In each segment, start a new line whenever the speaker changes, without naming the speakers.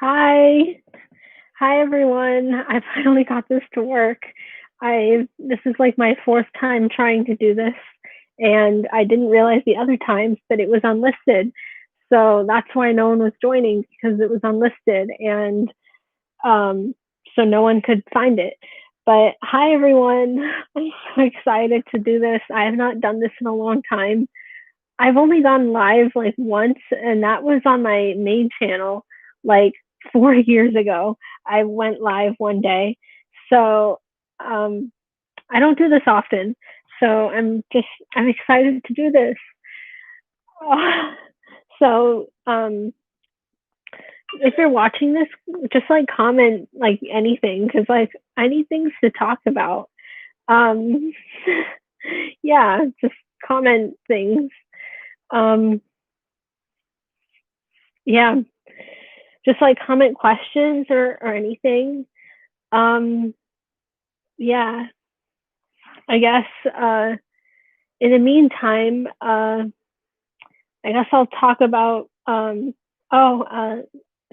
Hi. Hi everyone. I finally got this to work. This is like my fourth time trying to do this, and I didn't realize the other times that it was unlisted. So that's why no one was joining, because it was unlisted, and um so no one could find it. But hi everyone. I'm so excited to do this. I have not done this in a long time. I've only gone live like once, and that was on my main channel like 4 years ago. I went live one day. So um, I don't do this often. So I'm excited to do this. So if you're watching this, just like comment like anything, because like I need things to talk about. Um, yeah, just comment things. Um, yeah, just like comment questions or anything. Um, yeah, I guess in the meantime, I guess I'll talk about. Oh,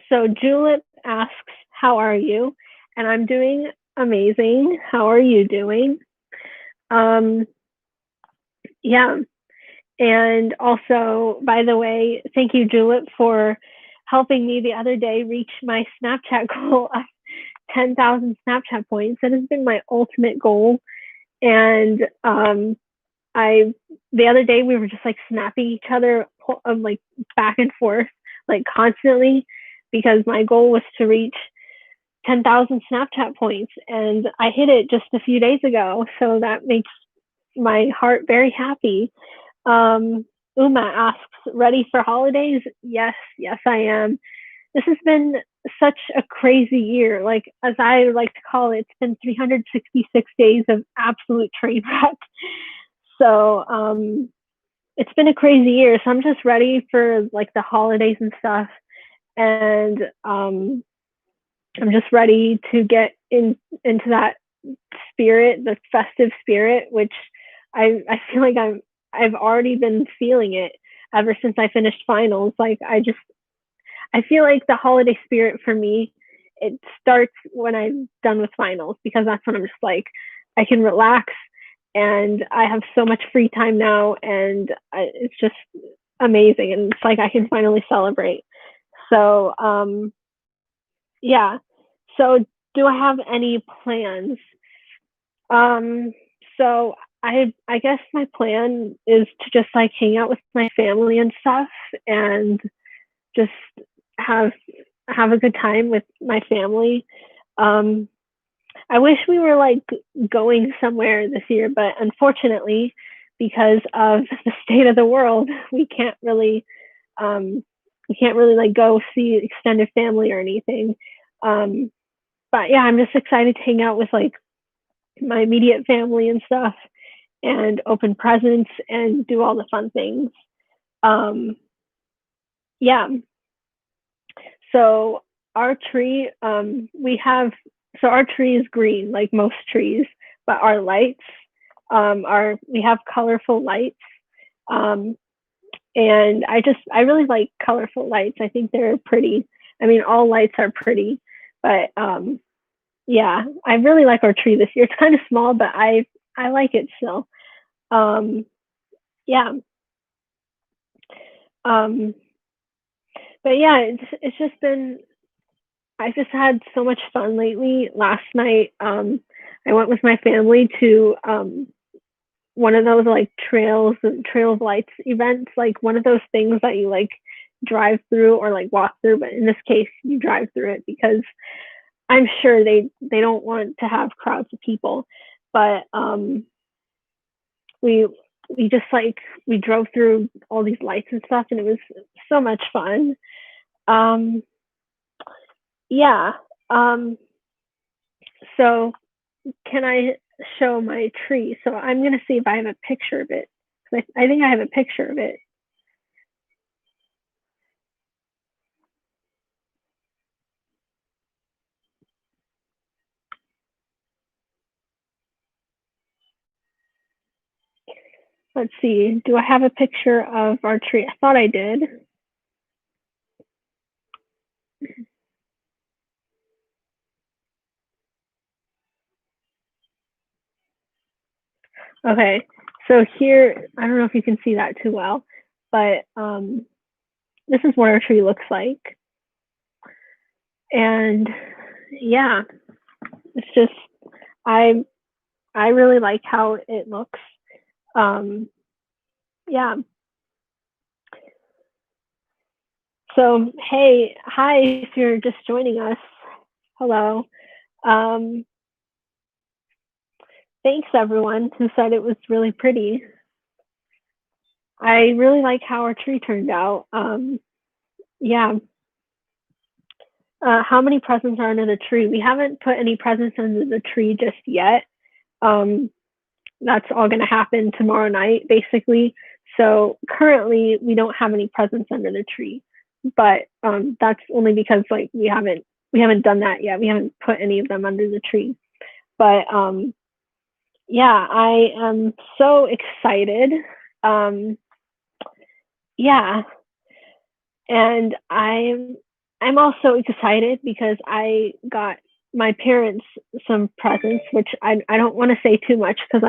so Julep asks, "How are you?" And I'm doing amazing. How are you doing? Um, yeah, and also, by the way, thank you, Julep, for helping me the other day reach my Snapchat goal of 10,000 Snapchat points. That has been my ultimate goal. And I the other day we were just like snapping each other like back and forth like constantly, because my goal was to reach 10,000 Snapchat points, and I hit it just a few days ago. So that makes my heart very happy. Uma asks, ready for holidays? Yes, yes, I am. This has been such a crazy year. Like, as I like to call it, it's been 366 days of absolute train wreck. So, it's been a crazy year. So I'm just ready for like the holidays and stuff. And I'm just ready to get into that spirit, the festive spirit, which I feel like I've already been feeling it ever since I finished finals. Like I feel like the holiday spirit for me, it starts when I'm done with finals, because that's when I'm just like I can relax, and I have so much free time now, and it's just amazing, and it's like I can finally celebrate. So yeah. So do I have any plans? Um, so I guess my plan is to just like hang out with my family and stuff, and just have have a good time with my family. Um, I wish we were like going somewhere this year, but unfortunately, because of the state of the world, um, we can't really like go see extended family or anything. Um, but yeah, I'm just excited to hang out with like my immediate family and stuff, and open presents and do all the fun things. Um, yeah, so our tree, our tree is green, like most trees, but our lights, are we have colorful lights, um, and I really like colorful lights. I think they're pretty. I mean, all lights are pretty, but yeah, I really like our tree this year. It's kind of small, but I like it still. Um, yeah, um, but yeah, it's just been I just had so much fun lately. Last night, I went with my family to one of those like trail of lights events, like one of those things that you like drive through or like walk through, but in this case, you drive through it, because I'm sure they don't want to have crowds of people. But we we just like we drove through all these lights and stuff, and it was so much fun. Um, yeah. Um, so can I show my tree? So I'm gonna see if I have a picture of it. I think I have a picture of it. Let's see. Do I have a picture of our tree? I thought I did. Okay, so here, I don't know if you can see that too well, but this is what our tree looks like. And yeah, it's just, I I really like how it looks. Um, yeah. So hey, hi, if you're just joining us, hello. Um, Thanks everyone who said it was really pretty. I really like how our tree turned out. Yeah. How many presents are under the tree? We haven't put any presents under the tree just yet. Um, that's all going to happen tomorrow night, basically. So currently, we don't have any presents under the tree, but that's only because like we haven't done that yet. We haven't put any of them under the tree. But yeah, I am so excited. Um, yeah, and I'm also excited because I got my parents some presents, which I don't want to say too much because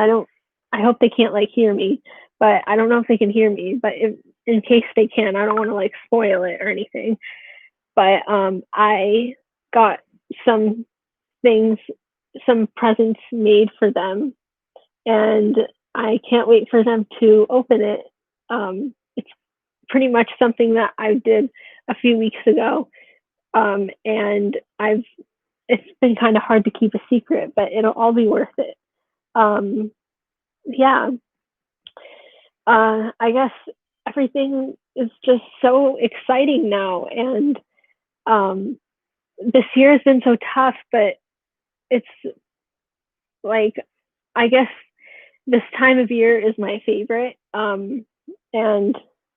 I hope they can't like hear me, but I don't know if they can hear me. But if, in case they can, I don't want to like spoil it or anything. But I got some things, some presents made for them, and I can't wait for them to open it. It's pretty much something that I did a few weeks ago, and I've it's been kind of hard to keep a secret, but it'll all be worth it. Um, yeah, I guess everything is just so exciting now, and um, this year has been so tough, but it's like I guess this time of year is my favorite, and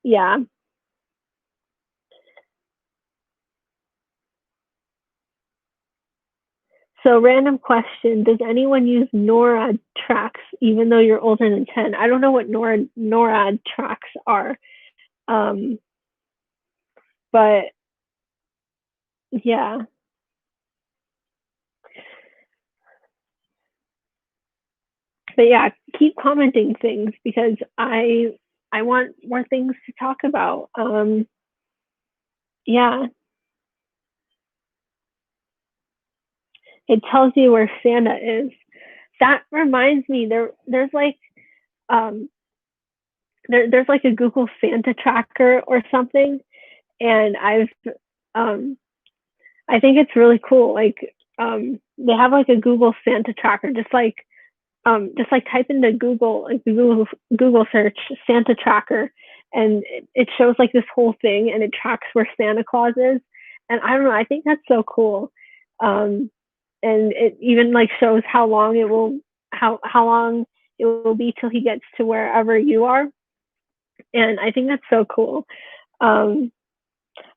yeah. So, random question: does anyone use NORAD tracks even though you're older than 10? I don't know what NORAD tracks are, um, but yeah. But yeah, keep commenting things because I want more things to talk about. Yeah, it tells you where Santa is. That reminds me, there's like um there's like a Google Santa tracker or something, and um I think it's really cool. Like they have like a Google Santa tracker, just like type into Google, like Google search Santa tracker, and it shows like this whole thing, and it tracks where Santa Claus is. And I don't know, I think that's so cool. Um, and it even like shows how long it will be till he gets to wherever you are. And I think that's so cool. Um,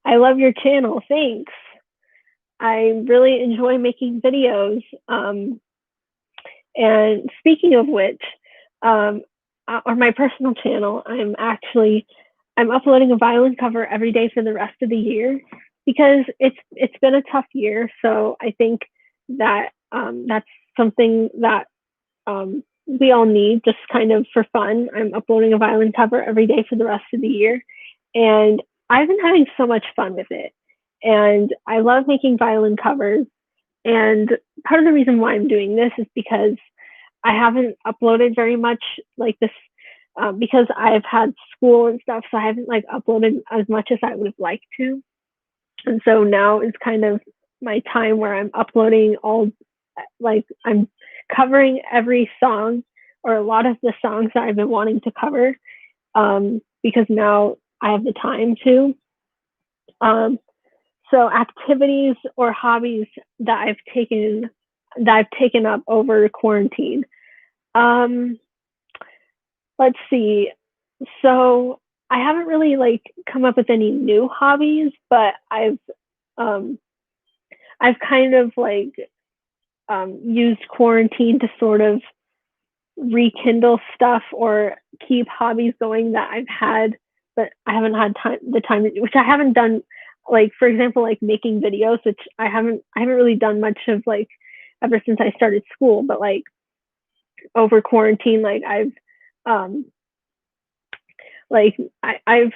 I love your channel. Thanks. I really enjoy making videos. And speaking of which, um, on my personal channel, I'm uploading a violin cover every day for the rest of the year because it's been a tough year. So I think that that's something that we all need, just kind of for fun. I'm uploading a violin cover every day for the rest of the year, and I've been having so much fun with it. And I love making violin covers. And part of the reason why I'm doing this is because I haven't uploaded very much like this because I've had school and stuff, so I haven't like uploaded as much as I would have liked to. And so now is kind of my time where I'm uploading all, like I'm covering every song or a lot of the songs that I've been wanting to cover, because now I have the time to. Um, so activities or hobbies that I've taken up over quarantine. Um, let's see. So I haven't really like come up with any new hobbies, but um I've kind of like used quarantine to sort of rekindle stuff or keep hobbies going that I've had, but I haven't had the time, which I haven't done. Like for example, like making videos, which I haven't really done much of like ever since I started school. But like over quarantine, like um I've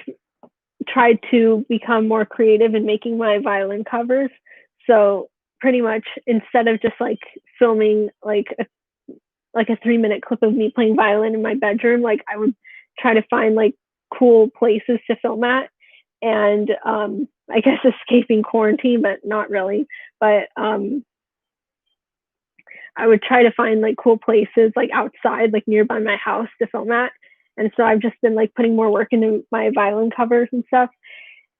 tried to become more creative in making my violin covers. So pretty much instead of just like filming like a 3-minute clip of me playing violin in my bedroom, like I would try to find like cool places to film at, and I guess escaping quarantine, but not really. But I would try to find like cool places like outside, like nearby my house to film at. And so I've just been like putting more work into my violin covers and stuff.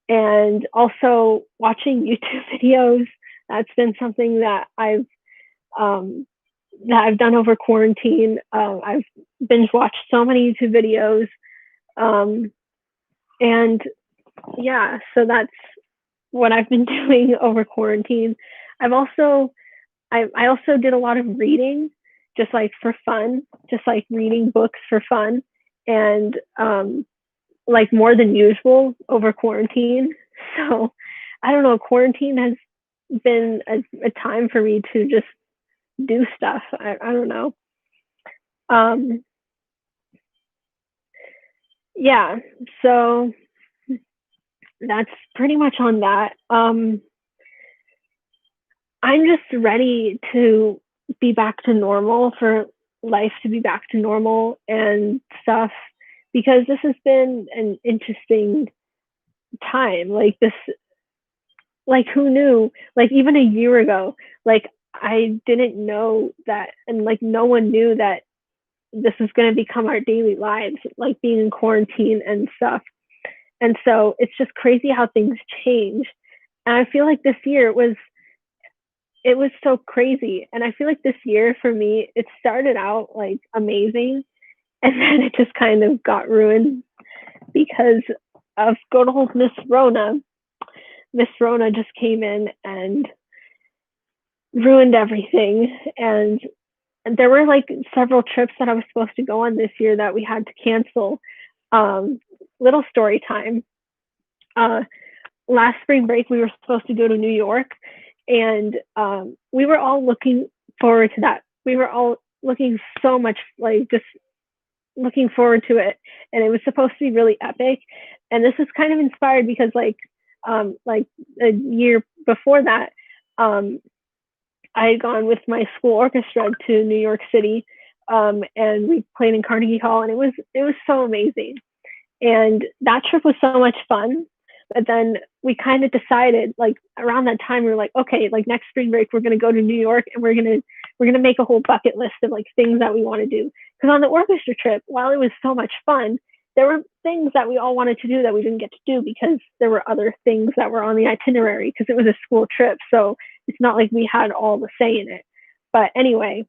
And also watching YouTube videos. That's been something um, that I've done over quarantine. I've binge watched so many YouTube videos, um, and yeah, so that's what I've been doing over quarantine. I've also I also did a lot of reading, just like for fun, just like reading books for fun, and like more than usual over quarantine. So I don't know, quarantine has been a time for me to just do stuff. I don't know. Um, yeah, so that's pretty much on that. I'm just ready to be back to normal, for life to be back to normal and stuff, because this has been an interesting time. Like this, like who knew? Like even a year ago, like I didn't know that, and like no one knew that this is going to become our daily lives, like being in quarantine and stuff. And so it's just crazy how things change. And I feel like this year it was so crazy. And I feel like this year for me, it started out like amazing, and then it just kind of got ruined because of good old Miss Rona. Miss Rona just came in and ruined everything. And there were like several trips that I was supposed to go on this year that we had to cancel. Um, Little story time. Uh, Last spring break, we were supposed to go to New York, and we were all looking forward to that. We were all looking so much, like just looking forward to it, and it was supposed to be really epic. And this is kind of inspired because like a year before that, um, I had gone with my school orchestra to New York City, and we played in Carnegie Hall, and it was so amazing. And that trip was so much fun. But then we kind of decided, like around that time, we were like, okay, like next spring break, we're gonna go to New York, and we're gonna make a whole bucket list of like things that we want to do. Because on the orchestra trip, while it was so much fun, there were things that we all wanted to do that we didn't get to do because there were other things that were on the itinerary, because it was a school trip. So it's not like we had all the say in it. But anyway,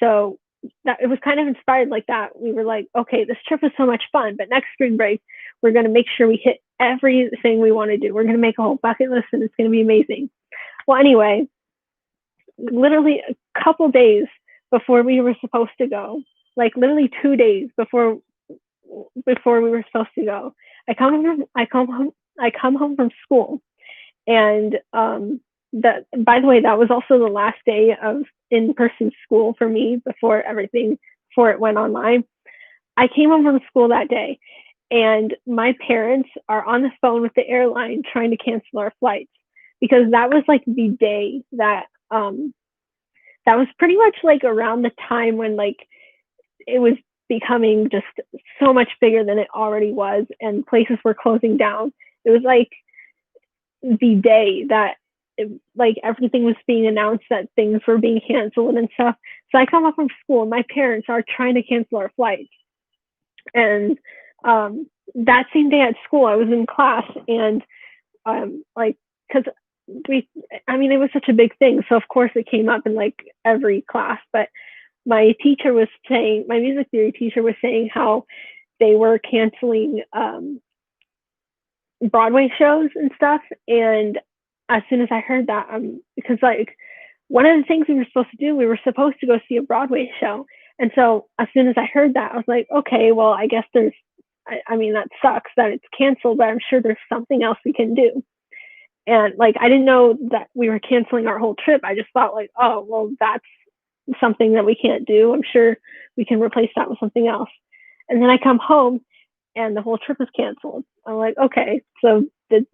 so that it was kind of inspired like that. We were like, okay, this trip was so much fun, but next spring break, we're going to make sure we hit everything we want to do. We're going to make a whole bucket list, and it's going to be amazing. Well, anyway, literally a couple days before we were supposed to go, like literally 2 days before we were supposed to go, I come home from school, and that, by the way, that was also the last day of in-person school for me before it went online. I came home from school that day, and my parents are on the phone with the airline trying to cancel our flights, because that was like the day that was pretty much like around the time when like it was becoming just so much bigger than it already was, and places were closing down. It was like the day that like everything was being announced that things were being canceled and stuff. So I come up from school, and my parents are trying to cancel our flights. And that same day at school, I was in class, and like, because I mean, it was such a big thing, so of course it came up in like every class. But my music theory teacher was saying how they were canceling Broadway shows and stuff. And as soon as I heard that, because like one of the things we were supposed to do, we were supposed to go see a Broadway show. And so as soon as I heard that, I was like, okay, well, I guess I mean, that sucks that it's canceled, but I'm sure there's something else we can do. And like, I didn't know that we were canceling our whole trip. I just thought like, oh, well, something that we can't do. I'm sure we can replace that with something else. And then I come home and the whole trip is canceled. I'm like, okay, so this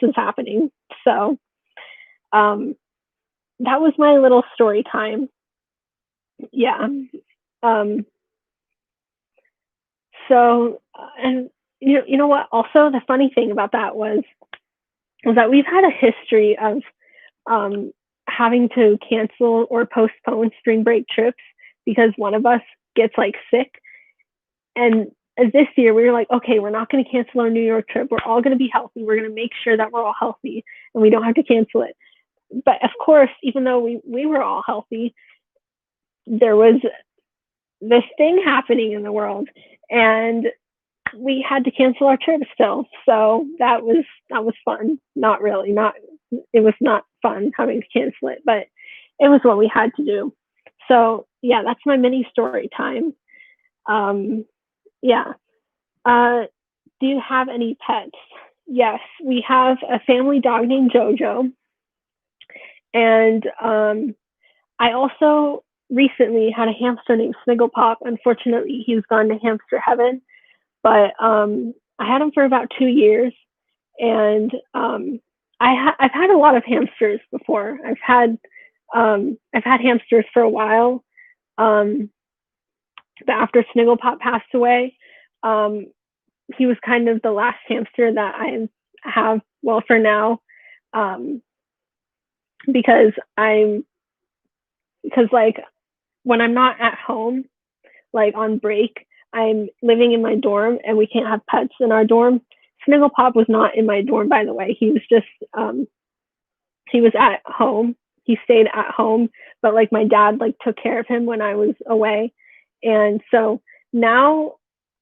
is happening. So that was my little story time. Yeah. Um, so, and you know what? Also, the funny thing about that was that we've had a history of um, having to cancel or postpone spring break trips because one of us gets like sick. And this year we were like, okay, we're not going to cancel our New York trip. We're all going to be healthy. We're going to make sure that we're all healthy and we don't have to cancel it. But of course, even though we were all healthy, there was this thing happening in the world, and we had to cancel our trip still. So that was fun. Not really, not it was not fun having to cancel it, but it was what we had to do. So yeah, that's my mini story time. Yeah. Uh, do you have any pets? Yes, we have a family dog named Jojo, and I also recently had a hamster named Snigglepop. Unfortunately, he's gone to hamster heaven, but I had him for about 2 years, and I've had a lot of hamsters before. I've had hamsters for a while, but after Snigglepop passed away, um, he was kind of the last hamster that I have. Well, for now, um, because like when I'm not at home, like on break, I'm living in my dorm and we can't have pets in our dorm. Snigglepop was not in my dorm, by the way. He was just he was at home. He stayed at home, but like my dad like took care of him when I was away. And so now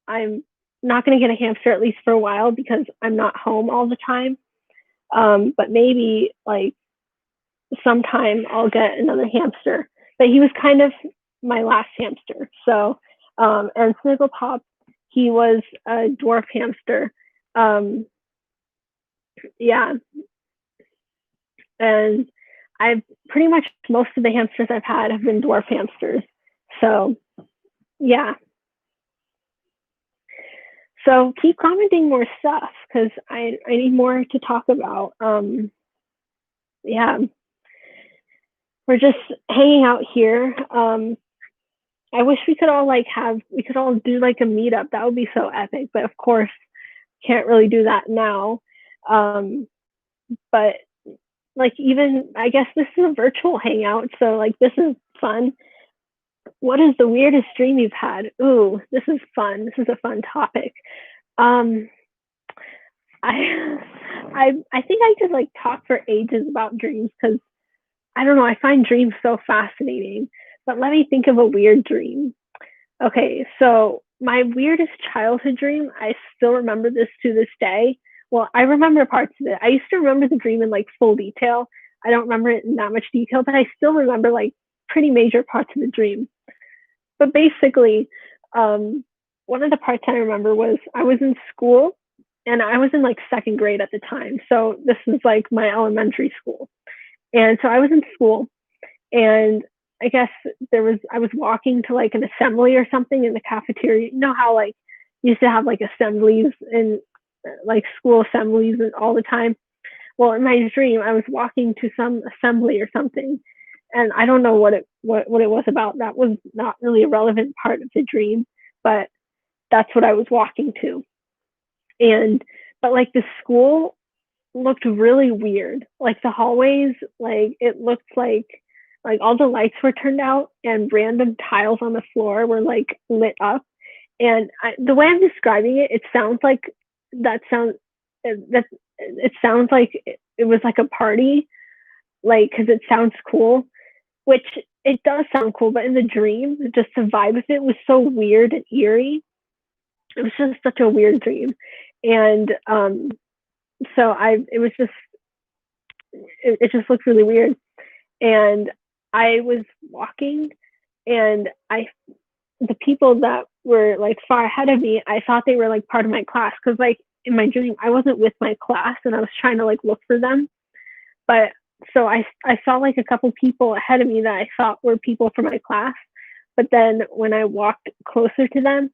I'm not going to get a hamster, at least for a while, because I'm not home all the time. But maybe like sometime I'll get another hamster. But he was kind of my last hamster. So, and Snigglepop, he was a dwarf hamster. Um, yeah, and I've pretty much most of the hamsters I've had have been dwarf hamsters. So, yeah. So keep commenting more stuff because I need more to talk about. Yeah, we're just hanging out here. I wish we could all we could all do like a meetup. That would be so epic. But of course, can't really do that now. But like even I guess this is a virtual hangout, so like this is fun. What is the weirdest dream you've had? Ooh, this is fun. This is a fun topic. Um, I I think I could like talk for ages about dreams because I don't know. I find dreams so fascinating. But let me think of a weird dream. Okay, so my weirdest childhood dream, I still remember this to this day. Well, I remember parts of it. I used to remember the dream in like full detail. I don't remember it in that much detail, but I still remember like pretty major parts of the dream. But basically, one of the parts I remember was I was in school and I was in like second grade at the time. So this is like my elementary school. And so I was in school and I guess I was walking to like an assembly or something in the cafeteria. You know how like you used to have like assemblies and like school assemblies all the time. Well, in my dream, I was walking to some assembly or something, and I don't know what it was about. That was not really a relevant part of the dream, but that's what I was walking to. And but like the school looked really weird. Like the hallways, like it looked like all the lights were turned out and random tiles on the floor were like lit up. And the way I'm describing it, it sounds like that sounds that it sounds like it was like a party, like because it sounds cool, which it does sound cool. But in the dream, just the vibe of it was so weird and eerie. It was just such a weird dream, and so it was just it just looked really weird. And I was walking, and the people that were like far ahead of me, I thought they were like part of my class because like in my dream I wasn't with my class and I was trying to like look for them, but I saw like a couple people ahead of me that I thought were people from my class, but then when I walked closer to them,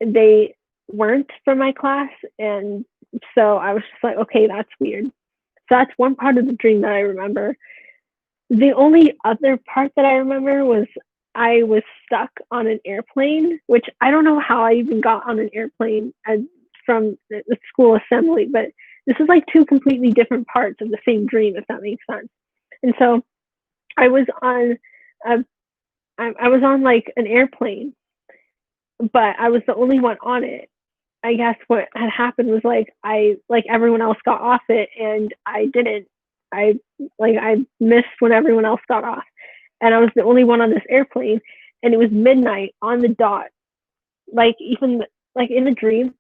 they weren't from my class, and so I was just like, okay, that's weird. So that's one part of the dream that I remember. The only other part that I remember was I was stuck on an airplane, which I don't know how I even got on an airplane from the school assembly, but this is like two completely different parts of the same dream, if that makes sense. And so I was on a, I was on like an airplane, but I was the only one on it. I guess what had happened was like everyone else got off it and I didn't. I I missed when everyone else got off. And I was the only one on this airplane and it was midnight on the dot. Like even like in the dream,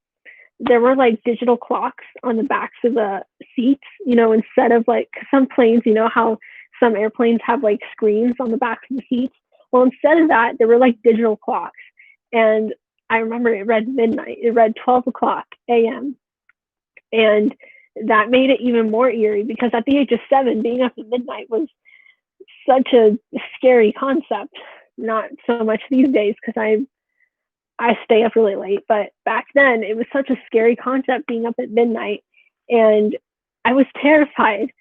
there were like digital clocks on the backs of the seats, instead of like some planes, how some airplanes have like screens on the backs of the seats. Well, instead of that, there were like digital clocks. And I remember it read midnight, it read 12 o'clock a.m. And that made it even more eerie because at the age of 7, being up at midnight was such a scary concept. Not so much these days because I stay up really late, but back then it was such a scary concept being up at midnight, and I was terrified.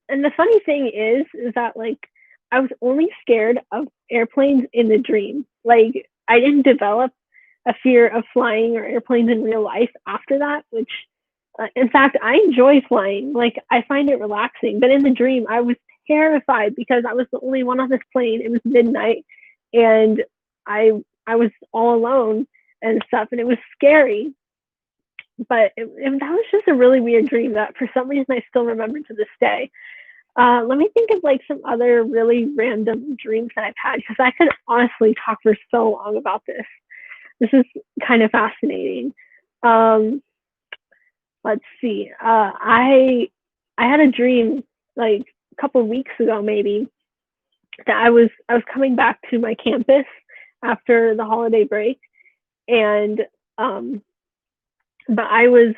And the funny thing is that like I was only scared of airplanes in the dream. Like I didn't develop a fear of flying or airplanes in real life after that, which in fact I enjoy flying. Like I find it relaxing, but in the dream I was terrified because I was the only one on this plane. It was midnight and I I was all alone and stuff, and it was scary. But that was just a really weird dream that for some reason I still remember to this day. Let me think of like some other really random dreams that I've had because I could honestly talk for so long about this. This is kind of fascinating. Um, let's see. I had a dream like a couple of weeks ago, maybe, that I was coming back to my campus after the holiday break, and but I was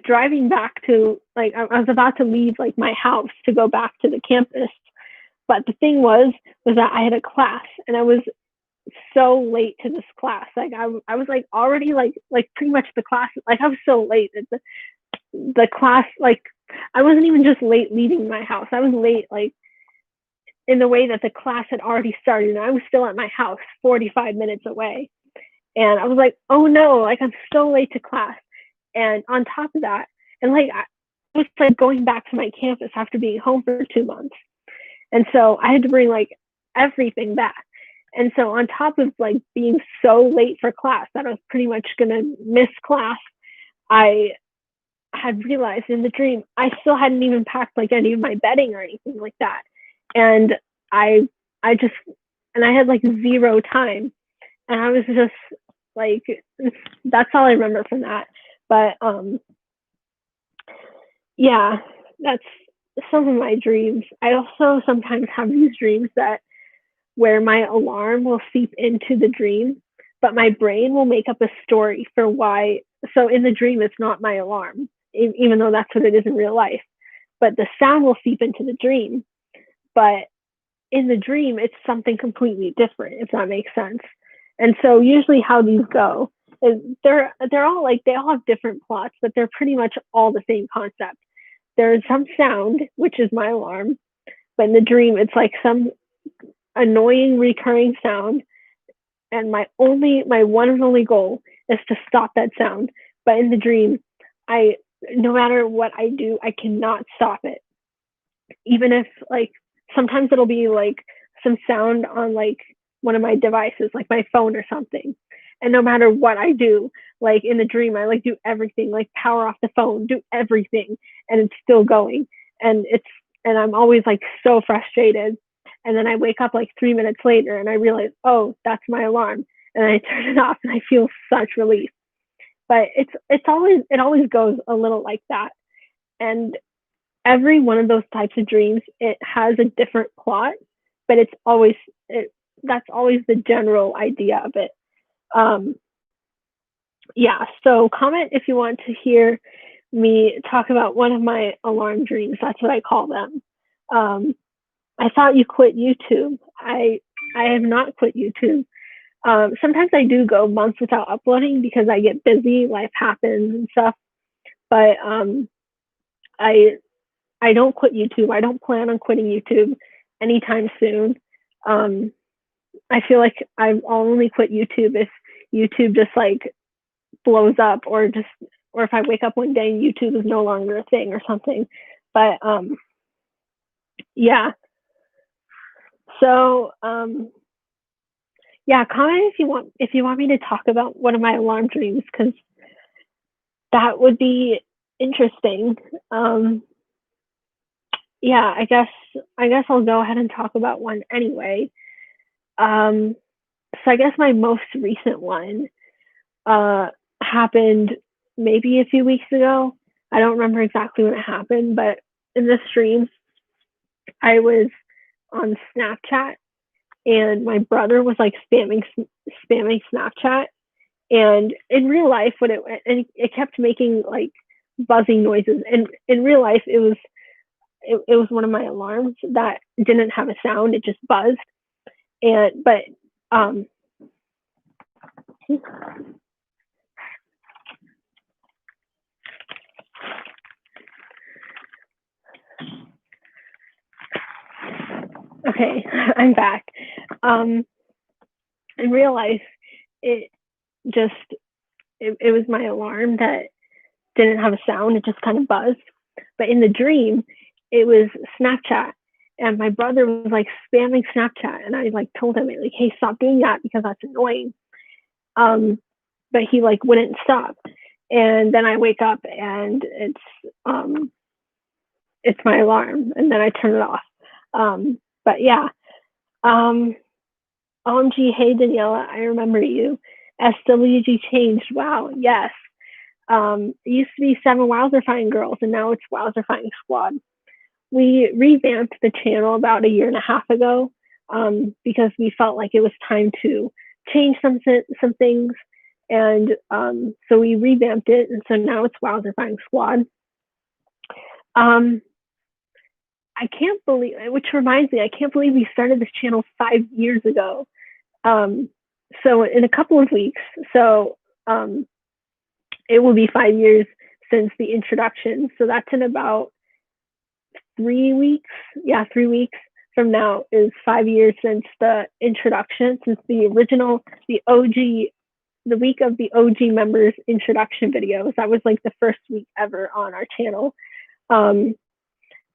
driving back to I was about to leave like my house to go back to the campus, but the thing was that I had a class and I was so late to this class. Like I was like already like pretty much the class, like I was so late that the class, like I wasn't even just late leaving my house. I was late like in the way that the class had already started and I was still at my house 45 minutes away. And I was like, oh no, like I'm so late to class. And on top of that, and like I was like going back to my campus after being home for 2 months. And so I had to bring like everything back. And so on top of like being so late for class that I was pretty much gonna miss class, I had realized in the dream I still hadn't even packed like any of my bedding or anything like that. And I I just and I had like zero time. And I was just like, that's all I remember from that. But yeah, that's some of my dreams. I also sometimes have these dreams that where my alarm will seep into the dream, but my brain will make up a story for why. So in the dream, it's not my alarm, even though that's what it is in real life. But the sound will seep into the dream. But in the dream, it's something completely different, if that makes sense. And so usually how these go is they're all like they all have different plots, but they're pretty much all the same concept. There's some sound, which is my alarm, but in the dream it's like some annoying recurring sound, and my one and only goal is to stop that sound. But in the dream, I no matter what I do, I cannot stop it. Even if like sometimes it'll be like some sound on like one of my devices, like my phone or something. And no matter what I do, like in the dream, I like do everything, like power off the phone, do everything, and it's still going. And I'm always like so frustrated. And then I wake up like 3 minutes later and I realize, oh, that's my alarm. And I turn it off and I feel such relief. But it always goes a little like that. And every one of those types of dreams, it has a different plot, but that's always the general idea of it. Um, yeah. So comment if you want to hear me talk about one of my alarm dreams. That's what I call them. Um, I thought you quit YouTube. I have not quit YouTube. Sometimes I do go months without uploading because I get busy, life happens and stuff. But I I don't quit YouTube. I don't plan on quitting YouTube anytime soon. Um, I feel like I'll only quit YouTube if YouTube just like blows up, or if I wake up one day and YouTube is no longer a thing or something. But yeah. So yeah, comment if you want me to talk about one of my alarm dreams, because that would be interesting. Um, yeah, I guess I'll go ahead and talk about one anyway. Um, so I guess my most recent one uh, happened maybe a few weeks ago. I don't remember exactly when it happened, but in the stream, I was on Snapchat, and my brother was like spamming Snapchat, and in real life, it kept making like buzzing noises, and in real life, it was one of my alarms that didn't have a sound; it just buzzed, and but um, okay, I'm back. Um, in real life, it just it was my alarm that didn't have a sound; it just kind of buzzed. But in the dream, it was Snapchat, and my brother was like spamming Snapchat, and I like told him like, "Hey, stop doing that because that's annoying." Um, but he like wouldn't stop, and then I wake up and um it's my alarm, and then I turn it off. But yeah, um, OMG, hey Daniela, I remember you. SWG changed. Wow, yes. It used to be 7 Wowzerfying Girls, and now it's Wowzerfying Squad. We revamped the channel about a year and a half ago, because we felt like it was time to change some things, and so we revamped it, and so now it's Wowzerfying Squad. Um, I can't believe, which reminds me, I can't believe we started this channel 5 years ago. Um, so in a couple of weeks, so um, it will be 5 years since the introduction. So that's in about 3 weeks. Yeah, 3 weeks from now is 5 years since the introduction, since the original, the OG, the week of the OG members introduction videos. That was like the first week ever on our channel. Um,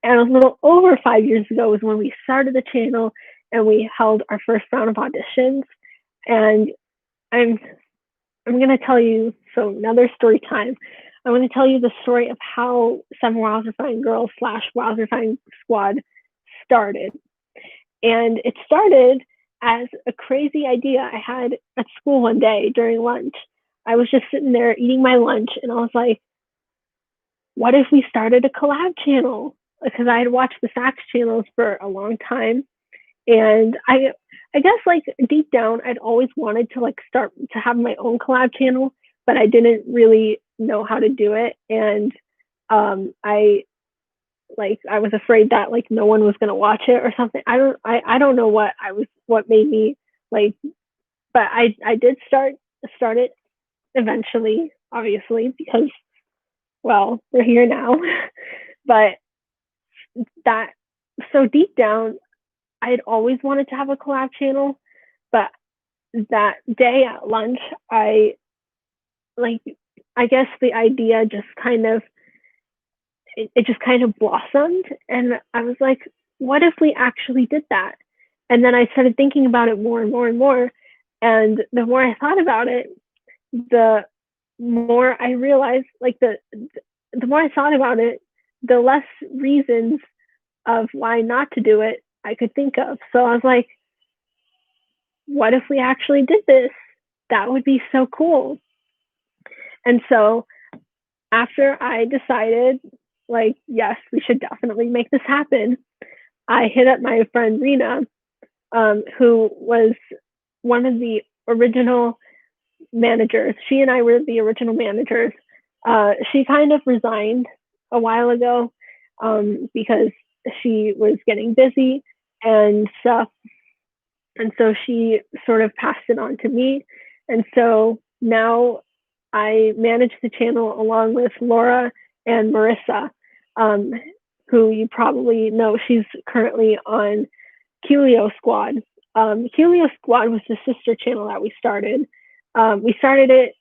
and a little over 5 years ago was when we started the channel and we held our first round of auditions. And I'm I'm gonna tell you, so another story time. I'm gonna tell you the story of how 7 Wowzerfying Girls / Wowzerfying Squad started. And it started as a crazy idea I had at school one day during lunch. I was just sitting there eating my lunch, and I was like, what if we started a collab channel? Because I had watched the Sax channels for a long time, and I guess like deep down I'd always wanted to like start to have my own collab channel, but I didn't really know how to do it, and I was afraid that like no one was going to watch it or something. I don't know what made me like, but I did start it eventually, obviously, because well, we're here now. But that, so deep down I had always wanted to have a collab channel, but that day at lunch, like, I guess the idea just kind of, it just kind of blossomed. And I was like, what if we actually did that? And then I started thinking about it more and more and more. And the more I thought about it, the more I realized, like, the more I thought about it, the less reasons of why not to do it I could think of. So I was like, what if we actually did this? That would be so cool. And so after I decided, like, yes, we should definitely make this happen, I hit up my friend Rena, who was one of the original managers. She and I were the original managers She kind of resigned a while ago because she was getting busy and stuff. And so she sort of passed it on to me. And so now I manage the channel along with Laura and Marissa, um, who you probably know. She's currently on Helio Squad. Helio Squad was the sister channel that we started. We started it.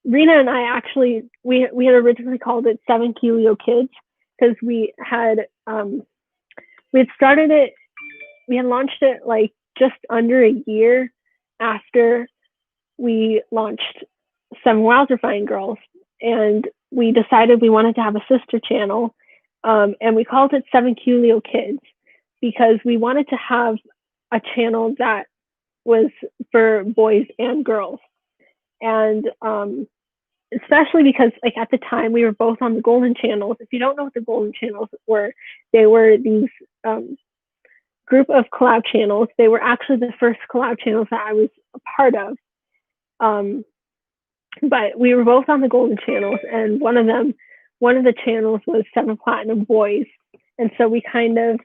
Rena and I actually we had originally called it Seven Helio Kids because we had started it. We had launched it like just under a year after we launched Seven Wowzerfying Girls, and we decided we wanted to have a sister channel, and we called it Seven Helio Kids because we wanted to have a channel that was for boys and girls. And especially because like at the time we were both on the golden channels. If you don't know what the golden channels were, they were these group of collab channels. They were actually the first collab channels that I was a part of. But we were both on the golden channels, and one of the channels was Seven Platinum Boys. And so we kind of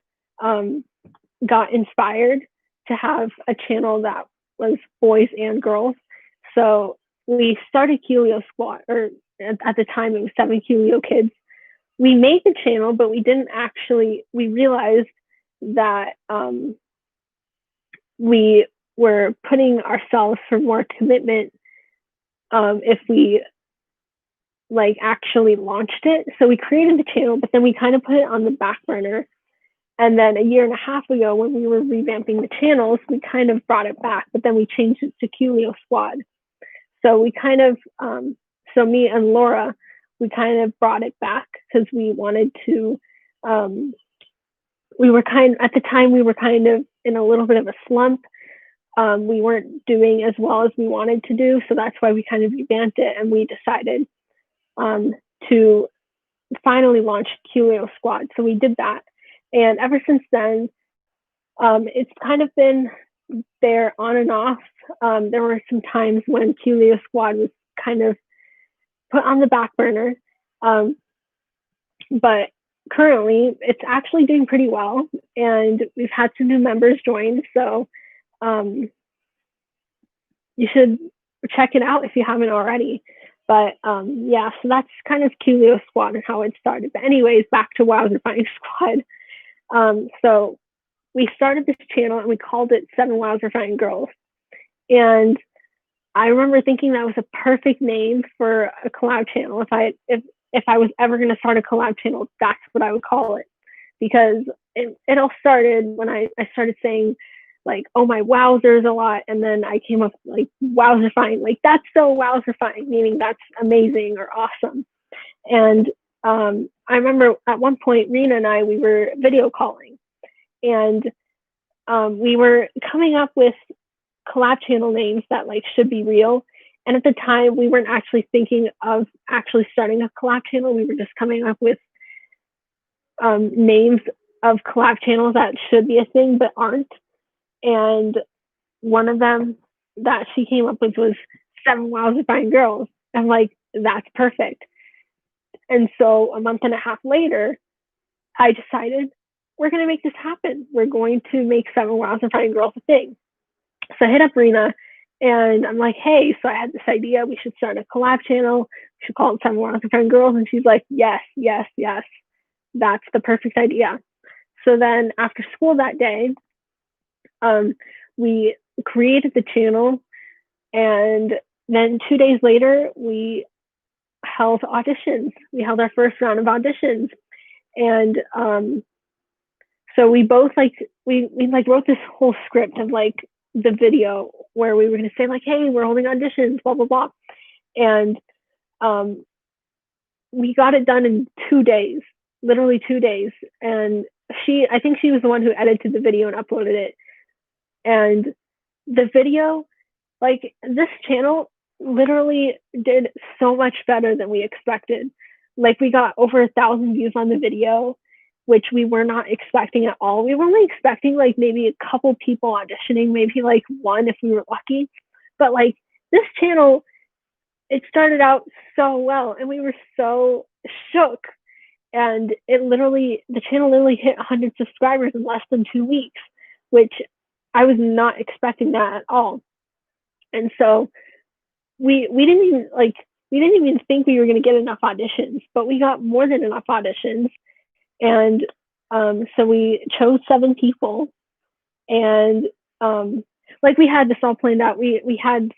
got inspired to have a channel that was boys and girls. So we started Helio Squad, or at the time it was Seven Helio Kids. We made the channel, but we realized that we were putting ourselves for more commitment if we like actually launched it. So we created the channel, but then we kind of put it on the back burner. And then a year and a half ago, when we were revamping the channels, we kind of brought it back, but then we changed it to Helio Squad. So we kind of, so me and Laura, we kind of brought it back because we wanted to, at the time we were kind of in a little bit of a slump. We weren't doing as well as we wanted to do. So that's why we kind of revamped it, and we decided to finally launch Helio Squad. So we did that. And ever since then, it's kind of been there on and off. There were some times when Helio Squad was kind of put on the back burner. But currently, it's actually doing pretty well. And we've had some new members join. So you should check it out if you haven't already. But yeah, so that's kind of Helio Squad and how it started. But anyways, back to Wowzerfying Squad. So we started this channel and we called it Seven Wowzerfying Girls. And I remember thinking that was a perfect name for a collab channel. If I was ever going to start a collab channel, that's what I would call it. Because it all started when I started saying like, oh my wowzers a lot. And then I came up like wowzerfying, like that's so wowzerfying, meaning that's amazing or awesome. And I remember at one point, Rena and I, we were video calling, and we were coming up with collab channel names that like should be real. And at the time, we weren't actually thinking of actually starting a collab channel. We were just coming up with names of collab channels that should be a thing but aren't. And one of them that she came up with was Seven Wowzerfying Girls. I'm like, that's perfect. And so a month and a half later, I decided we're going to make this happen. We're going to make Seven Wowzerfying Girls a thing. So I hit up Rena and I'm like, hey, so I had this idea. We should start a collab channel. We should call it Seven Wowzerfying Girls. And she's like, yes, yes, yes. That's the perfect idea. So then after school that day, we created the channel. And then 2 days later, we held auditions. We held our first round of auditions. And so we both we wrote this whole script of like the video where we were going to say like, hey, we're holding auditions, blah, blah, blah. And we got it done in 2 days, literally 2 days. And I think she was the one who edited the video and uploaded it. And the video, like this channel literally did so much better than we expected. Like we got over 1,000 views on the video, which we were not expecting at all. We were only expecting like maybe a couple people auditioning, maybe like one if we were lucky. But like this channel it started out so well, and we were so shook. And the channel literally hit 100 subscribers in less than 2 weeks, which I was not expecting that at all. And so we didn't even think we were going to get enough auditions, but we got more than enough auditions. And so we chose 7 people, and like we had this all planned out. We had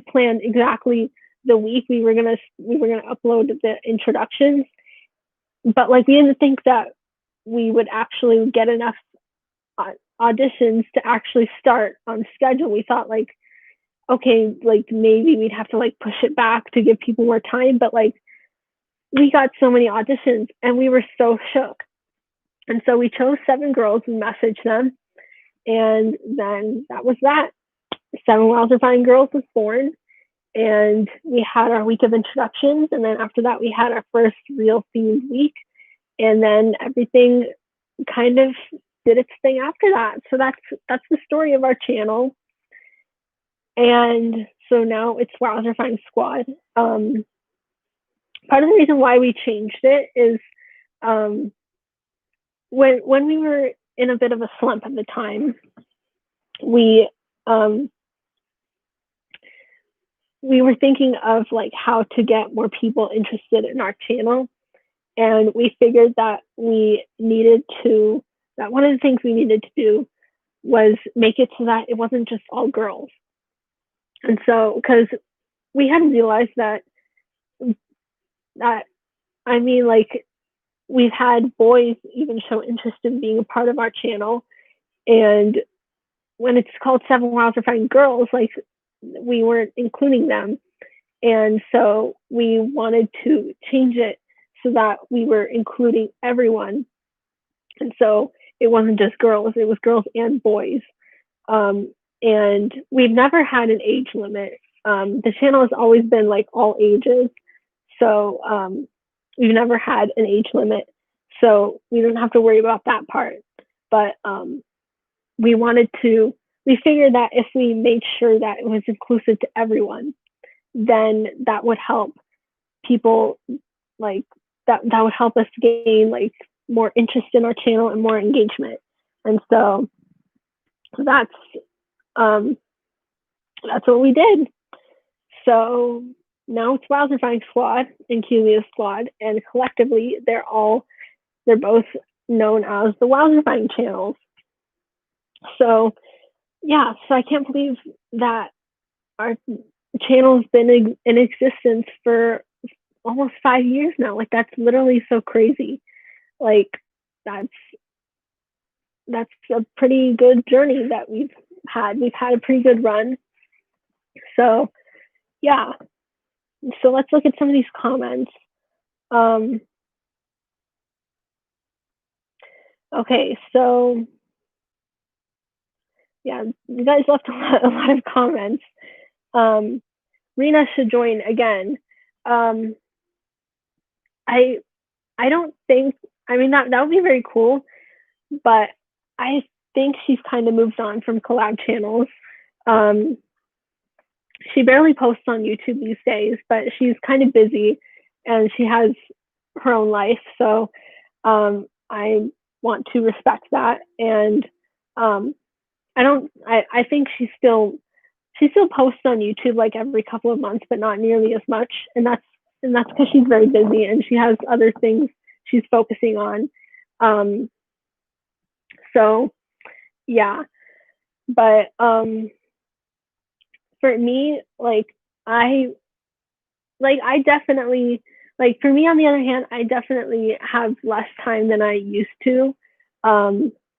planned exactly the week we were gonna upload the introductions, but like we didn't think that we would actually get enough auditions to actually start on schedule. We thought like, okay, like maybe we'd have to like push it back to give people more time, but like we got so many auditions and we were so shook. And so we chose 7 girls and messaged them, and then that was that. 7 Wowzer Fine Girls was born, and we had our week of introductions, and then after that we had our first real themed week, and then everything kind of did its thing after that. So that's the story of our channel. And so now it's Wowzer Fine Squad. Part of the reason why we changed it is when we were in a bit of a slump at the time, we were thinking of like how to get more people interested in our channel, and we figured that one of the things we needed to do was make it so that it wasn't just all girls. And so because we hadn't realized that I mean, like, we've had boys even show interest in being a part of our channel, and when it's called 7 Wowzer Fine Girls, like, we weren't including them. And so we wanted to change it so that we were including everyone. And so it wasn't just girls, it was girls and boys. And we've never had an age limit. The channel has always been like all ages. So we've never had an age limit. So we don't have to worry about that part. But we figured that if we made sure that it was inclusive to everyone, then that would help people, like, that would help us gain like more interest in our channel and more engagement. And so that's what we did. So now it's Wowzer Fine Squad and Culia Squad, and collectively they're both known as the Wowzer Fine channels. So yeah, so I can't believe that our channel's been in existence for almost 5 years now. Like, that's literally so crazy. Like, that's a pretty good journey that we've had. We've had a pretty good run. So yeah. So let's look at some of these comments. Okay, so yeah, you guys left a lot of comments. Rena should join again. I don't think, I mean, that would be very cool, but I think she's kind of moved on from collab channels. She barely posts on YouTube these days, but she's kind of busy and she has her own life. So I want to respect that. And I think she still posts on YouTube like every couple of months, but not nearly as much. And that's because she's very busy and she has other things she's focusing on. So yeah, but for me, I definitely, like, for me, on the other hand, I definitely have less time than I used to,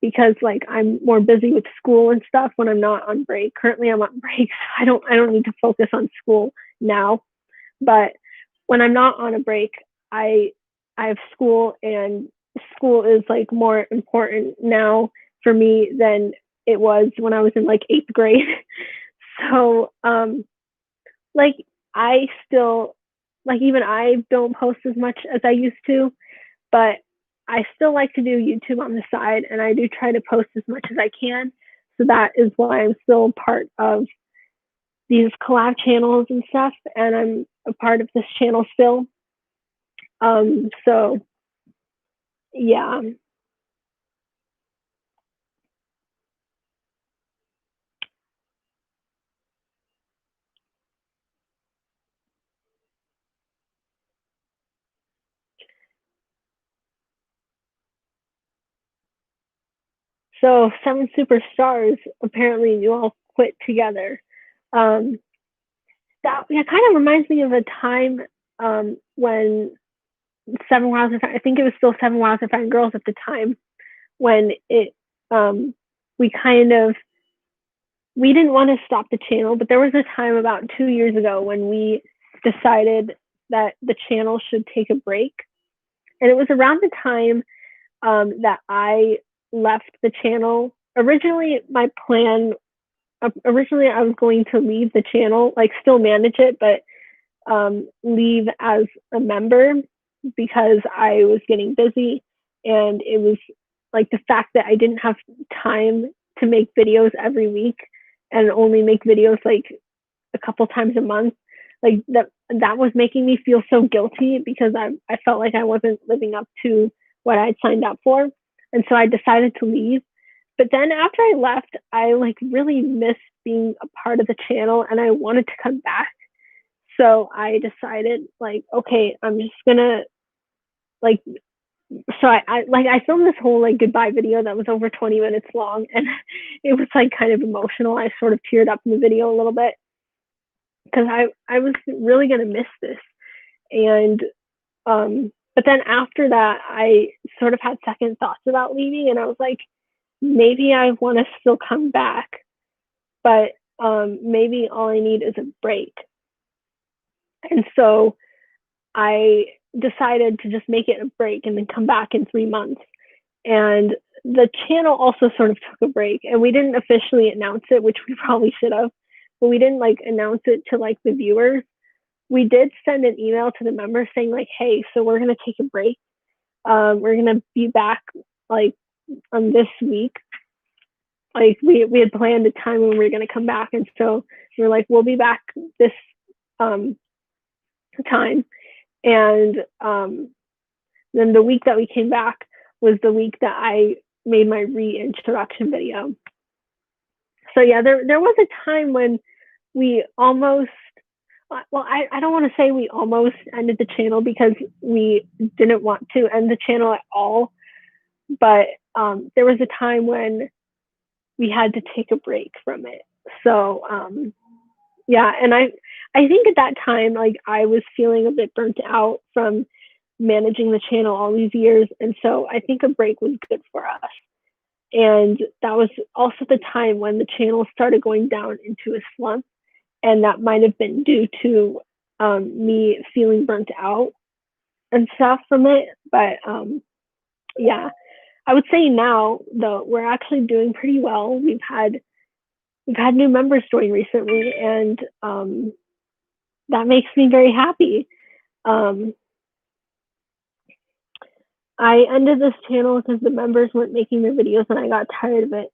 because like I'm more busy with school and stuff when I'm not on break. Currently I'm on break, so I don't need to focus on school now. But when I'm not on a break, I have school, and school is like more important now for me than it was when I was in like 8th grade. So like, I still, like, even I don't post as much as I used to, but I still like to do YouTube on the side, and I do try to post as much as I can. So that is why I'm still part of these collab channels and stuff, and I'm a part of this channel still. So yeah. So 7 superstars apparently you all quit together. Um, that yeah, kind of reminds me of a time when Seven Wild I think it was still Seven Wild and Fine Girls at the time when it we kind of we didn't want to stop the channel, but there was a time about 2 years ago when we decided that the channel should take a break, and it was around the time that I left the channel. Originally I was going to leave the channel, like still manage it, but leave as a member because I was getting busy, and it was like the fact that I didn't have time to make videos every week and only make videos like a couple times a month, like that was making me feel so guilty because I felt like I wasn't living up to what I'd signed up for, and so I decided to leave. But then after I left, I like really missed being a part of the channel and I wanted to come back. So I decided like, okay, I'm just gonna like so I filmed this whole like goodbye video that was over 20 minutes long, and it was like kind of emotional. I sort of teared up in the video a little bit because I was really gonna miss this. And but then after that I sort of had second thoughts about leaving, and I was like, maybe I want to still come back, but maybe all I need is a break. And so I decided to just make it a break and then come back in 3 months. And the channel also sort of took a break, and we didn't officially announce it, which we probably should have, but we didn't like announce it to like the viewers. We did send an email to the members saying like, hey, so we're going to take a break. We're going to be back like on this week. Like we had planned a time when we were going to come back. And so we were like, we'll be back this time. And then the week that we came back was the week that I made my reintroduction video. So yeah, there was a time when we almost, well, I don't want to say we almost ended the channel because we didn't want to end the channel at all. But there was a time when we had to take a break from it. So yeah, and I think at that time, like I was feeling a bit burnt out from managing the channel all these years, and so I think a break was good for us. And that was also the time when the channel started going down into a slump, and that might have been due to me feeling burnt out and stuff from it. But yeah, I would say now though we're actually doing pretty well. We've had new members join recently, and that makes me very happy. Um, I ended this channel because the members weren't making their videos and I got tired of it.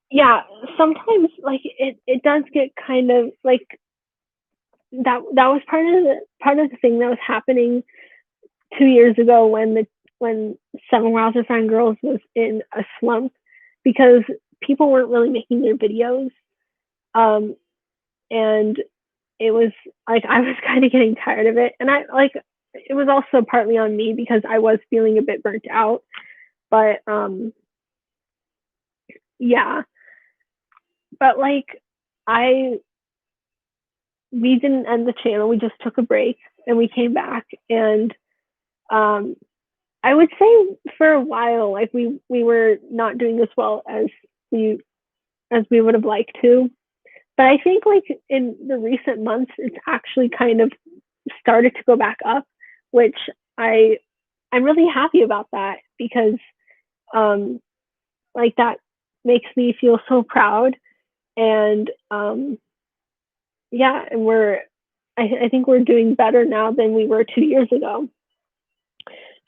Yeah, sometimes like it does get kind of like that was part of the thing that was happening 2 years ago when Seven Wowzer Fine Girls was in a slump because people weren't really making their videos. And it was like I was kind of getting tired of it, and I like it was also partly on me because I was feeling a bit burnt out. But yeah, but like I we didn't end the channel. We just took a break and we came back, and um I would say for a while like we were not doing as well we as we would have liked to. But I think like in the recent months it's actually kind of started to go back up, which I'm really happy about that because um like that makes me feel so proud. And yeah, and I think we're doing better now than we were 2 years ago.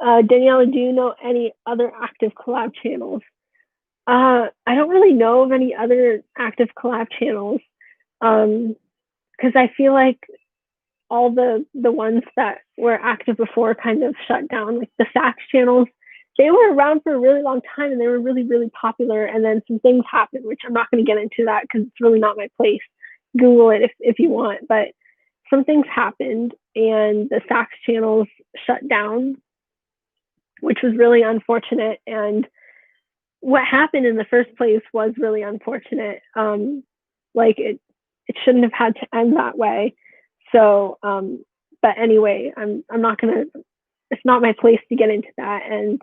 Daniela, do you know any other active collab channels? I don't really know of any other active collab channels. because I feel like all the ones that were active before kind of shut down, like the sax channels. They were around for a really long time and they were really, really popular. And then some things happened, which I'm not going to get into that because it's really not my place. Google it if you want. But some things happened and the sax channels shut down, which was really unfortunate. And what happened in the first place was really unfortunate. Like it shouldn't have had to end that way. So, but anyway, I'm not gonna. It's not my place to get into that. And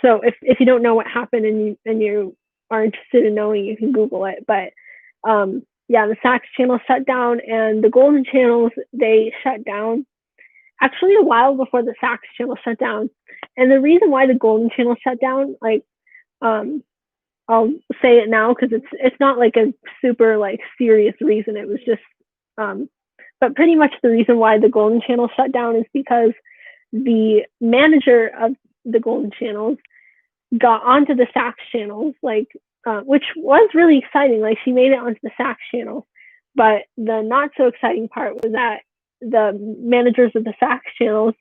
so if you don't know what happened and you are interested in knowing, you can Google it. But yeah, the sax channel shut down, and the golden channels, they shut down actually a while before the sax channel shut down. And the reason why the golden channel shut down, like um, I'll say it now because it's not like a super like serious reason. It was just but pretty much the reason why the golden channel shut down is because the manager of the golden channels got onto the sax channels, like which was really exciting. Like she made it onto the sax channel, but the not so exciting part was that the managers of the sax channels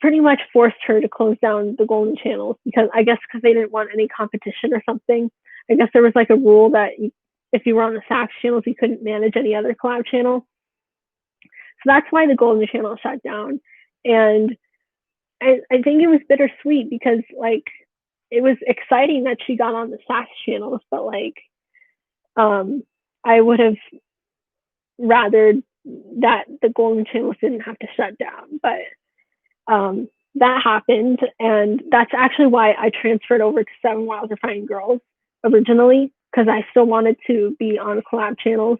pretty much forced her to close down the golden channels because I guess because they didn't want any competition or something. I guess there was like a rule that if you were on the sax channels, you couldn't manage any other collab channel. So that's why the golden channel shut down. And I think it was bittersweet because like it was exciting that she got on the sax channels, but like I would have rather that the golden channels didn't have to shut down. But that happened, and that's actually why I transferred over to Seven Wild Refined Girls originally, because I still wanted to be on collab channels,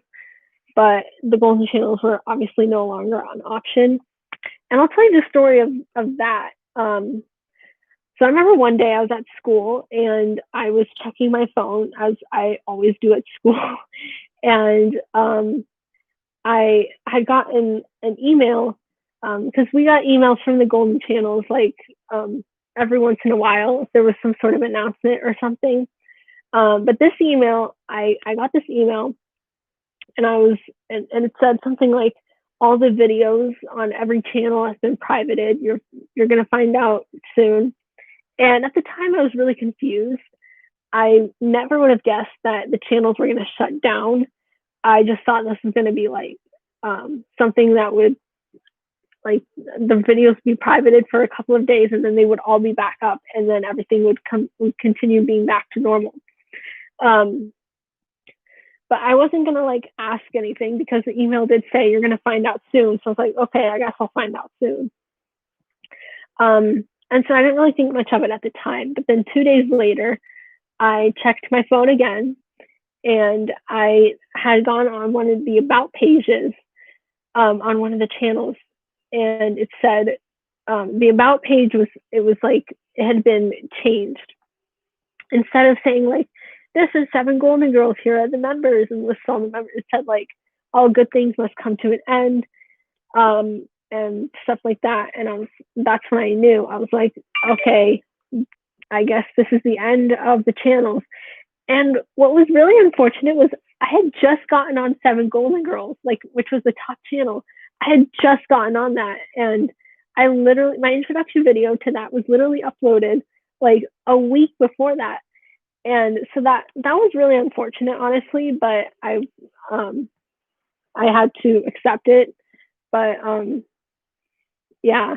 but the golden channels were obviously no longer an option. And I'll tell you the story of that. So I remember one day I was at school and I was checking my phone as I always do at school, and I had gotten an email because we got emails from the golden channels like every once in a while if there was some sort of announcement or something. But this email, I got this email, and and it said something like all the videos on every channel has been privated. You're gonna find out soon. And at the time, I was really confused. I never would have guessed that the channels were gonna shut down. I just thought this was gonna be like something that would like the videos be privated for a couple of days and then they would all be back up and then everything would continue being back to normal. But I wasn't gonna like ask anything because the email did say you're gonna find out soon. So I was like, okay, I guess I'll find out soon. And so I didn't really think much of it at the time. But then 2 days later, I checked my phone again, and I had gone on one of the about pages on one of the channels, and it said the about page was like it had been changed. Instead of saying like this is Seven Golden Girls, here are the members, and lists all the members, it said like all good things must come to an end, and stuff like that. And that's when I knew. I was like, okay, I guess this is the end of the channels. And what was really unfortunate was I had just gotten on Seven Golden Girls, like which was the top channel. I had just gotten on that, and I literally my introduction video to that was literally uploaded like a week before that. And so that was really unfortunate, honestly, but I had to accept it. But yeah,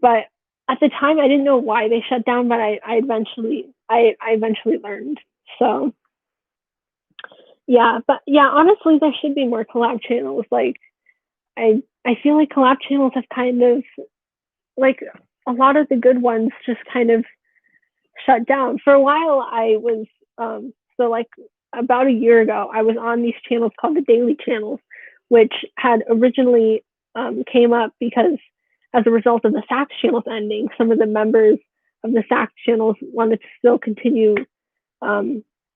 but at the time I didn't know why they shut down, but I eventually learned. So yeah, but yeah, honestly, there should be more collab channels. Like I feel like collab channels have kind of like a lot of the good ones just kind of shut down. For a while, I was so like about a year ago, I was on these channels called the Daily Channels, which had originally came up because as a result of the Sax channels ending, some of the members of the Sax channels wanted to still continue.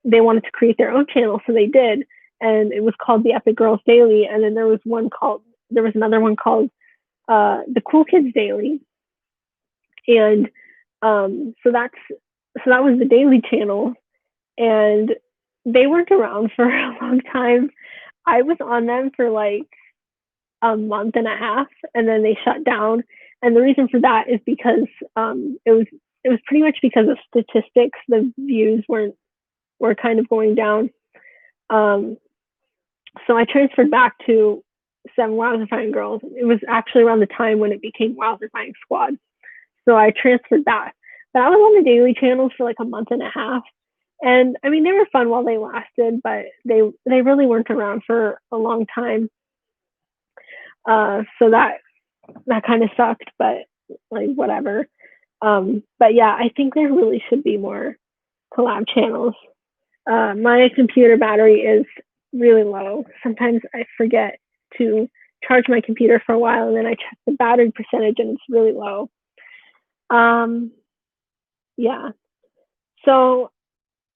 They wanted to create their own channel, so they did, and it was called the Epic Girls Daily. And then there was another one called the Cool Kids Daily, and so that was the Daily Channel, and they weren't around for a long time. I was on them for like a month and a half, and then they shut down. And the reason for that is because it was pretty much because of statistics. The views were kind of going down. Um, so I transferred back to Seven Wowzifying Girls. It was actually around the time when it became Wowzifying Squad. So I transferred back. But I was on the daily channels for like a month and a half. And I mean, they were fun while they lasted, but they really weren't around for a long time. So that kind of sucked, but like whatever. But yeah, I think there really should be more collab channels. My computer battery is really low. Sometimes I forget to charge my computer for a while, and then I check the battery percentage, and it's really low. Yeah. So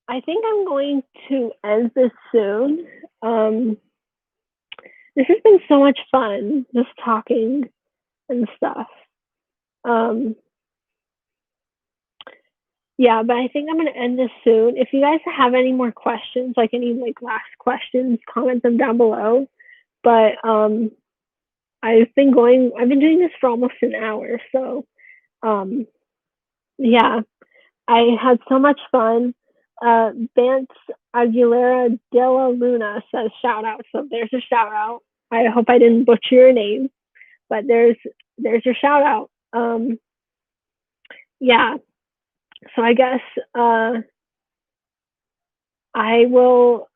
I think I'm going to end this soon. This has been so much fun, just talking and stuff. Yeah, but I think I'm going to end this soon. If you guys have any more questions, like any like last questions, comment them down below. But I've been doing this for almost an hour, so yeah, I had so much fun. Vance Aguilera de la Luna says shout out, so there's a shout out. I hope I didn't butcher your name, but there's your shout out. Yeah, so I guess I will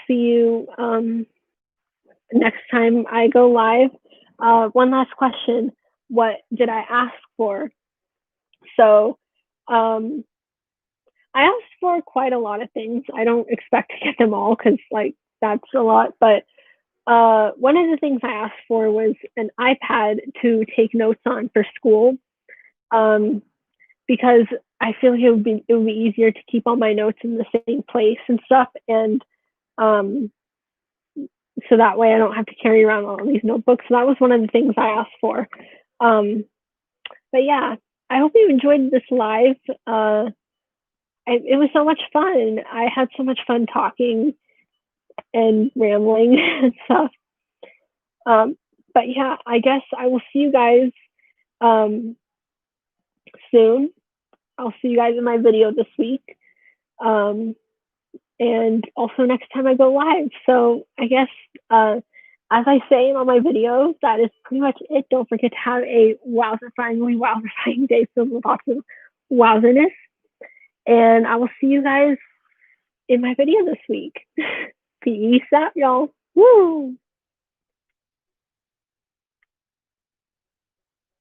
see you next time I go live. One last question: what did I ask for? So I asked for quite a lot of things. I don't expect to get them all because like that's a lot, but one of the things I asked for was an iPad to take notes on for school, because I feel like it would be easier to keep all my notes in the same place and stuff, and so that way I don't have to carry around all these notebooks. So that was one of the things I asked for. But yeah, I hope you enjoyed this live. It was so much fun. I had so much fun talking and rambling and stuff. But yeah, I guess I will see you guys soon. I'll see you guys in my video this week. And also next time I go live. So I guess, as I say in all my videos, that is pretty much it. Don't forget to have a wowzifying day filled with lots of wowzerness. And I will see you guys in my video this week. Peace out, y'all. Woo!